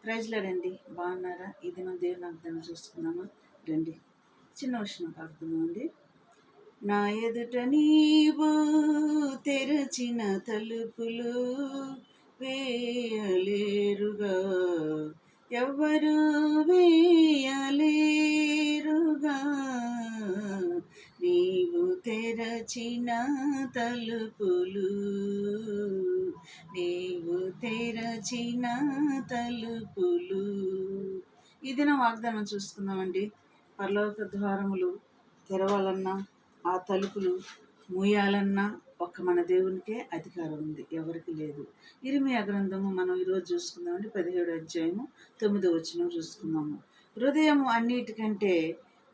ప్రైజ్లాడండి. బాగున్నారా? ఈ దినం దేవుని వాగ్దానం చూసుకుందామా? రండి. చిన్న విషయం పాడుకుందామండి. నా ఎదుట నీవు తెరచిన తలుపులు వేయలేరుగా, ఎవ్వరు వేయలేరుగా. నీవు తెరచిన తలుపులు, నీవు తెరచిన తలుపులు. ఈ దినం వాగ్దానం చూసుకుందామండి. పరలోక ద్వారములు తెరవాలన్నా, ఆ తలుపులు మూయాలన్నా ఒక్క మన దేవునికే అధికారం ఉంది, ఎవరికి లేదు. ఇర్మీయా గ్రంథము మనం ఈరోజు చూసుకుందామండి. 17వ అధ్యాయము 9వ వచనం చూసుకుందాము. హృదయం అన్నిటికంటే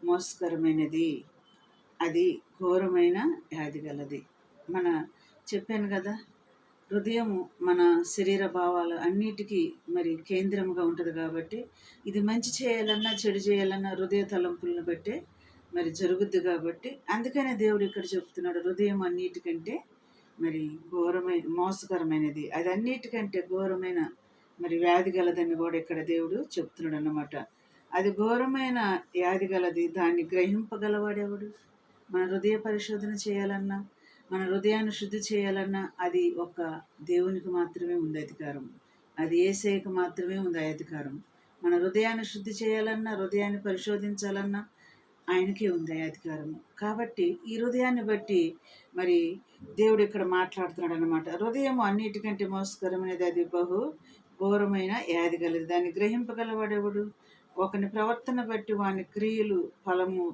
మోసకరమైనది, అది ఘోరమైన వ్యాధి గలది. చెప్పాను కదా, హృదయము మన శరీర భావాలు అన్నిటికీ కేంద్రముగా ఉంటుంది కాబట్టి ఇది మంచి చేయాలన్నా చెడు చేయాలన్నా హృదయ తలంపులను బట్టే జరుగుద్ది. కాబట్టి అందుకనే దేవుడు ఇక్కడ చెప్తున్నాడు, హృదయం అన్నిటికంటే మోసకరమైనది, అది అన్నిటికంటే ఘోరమైన వ్యాధి గలదని కూడా ఇక్కడ దేవుడు చెప్తున్నాడు అన్నమాట. అది ఘోరమైన వ్యాధి గలది, దాన్ని గ్రహింపగలవాడెవడు? మన హృదయ పరిశోధన చేయాలన్నా, మన హృదయాన్ని శుద్ధి చేయాలన్నా అది ఒక దేవునికి మాత్రమే ఉంది అధికారం. అది యేసయ్యకు మాత్రమే ఉంది అధికారం. మన హృదయాన్ని శుద్ధి చేయాలన్నా, హృదయాన్ని పరిశోధించాలన్నా ఆయనకే ఉంది అధికారము. కాబట్టి ఈ హృదయాన్ని బట్టి దేవుడు ఇక్కడ మాట్లాడుతున్నాడు అనమాట. హృదయం అన్నిటికంటే మోసకరమైనది, అది బహు ఘోరమైన వ్యాధి గలది, దాన్ని గ్రహింపగలవాడెవడు? ఒకని ప్రవర్తన బట్టి వాని క్రియలు ఫలము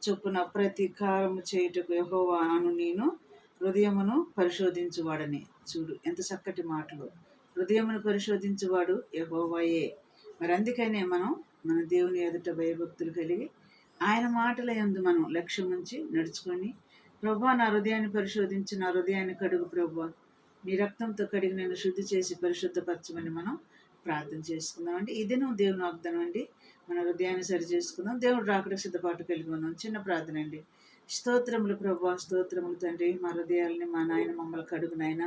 చొప్పున ప్రతీకారము చేయుటకు యెహోవా అను నేను హృదయమును పరిశోధించువాడని. చూడు ఎంత చక్కటి మాటలు. హృదయమును పరిశోధించువాడు యెహోవాయే. అందుకనే మనం మన దేవుని ఎదుట భయభక్తులు కలిగి ఆయన మాటల యందు మనం లక్ష్యం ఉంచి నడుచుకొని, ప్రభువా నా హృదయాన్ని పరిశోధించి నా హృదయాన్ని కడుగు ప్రభువా, నీ రక్తంతో కడిగి నేను శుద్ధి చేసి పరిశుద్ధపరచమని మనం ప్రార్థన చేసుకుందాం అండి. ఇదే నువ్వు దేవుని వాగ్దానం అండి. మన హృదయాన్ని సరి చేసుకుందాం. దేవుడు రాకడ సిద్ధపాటు కలిగి ఉన్నాం. చిన్న ప్రార్థన అండి. స్తోత్రములు ప్రభువా, స్తోత్రములు తండ్రి. మా హృదయాలని మా నాయన మమ్మల్ని కడుగు నాయన,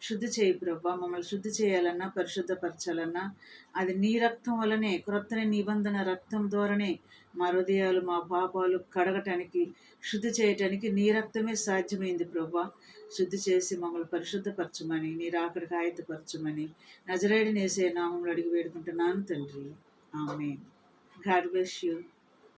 శుద్ధి చేయి ప్రభువా. మమ్మల్ని శుద్ధి చేయాలన్నా, పరిశుద్ధపరచాలన్నా అది నీ రక్తం వల్లనే, క్రొత్త నిబంధన రక్తం ద్వారానే మా హృదయాలు మా పాపాలు కడగటానికి, శుద్ధి చేయటానికి నీ రక్తమే సాధ్యమైంది ప్రభువా. శుద్ధి చేసి మమ్మల్ని పరిశుద్ధపరచమని, నీ రాకడికి ఆయత్తపరచమని నజరేయుడైన యేసయ్య నామములో అడిగి వేడుకుంటున్నాను తండ్రి. ఆమేన్. God bless you.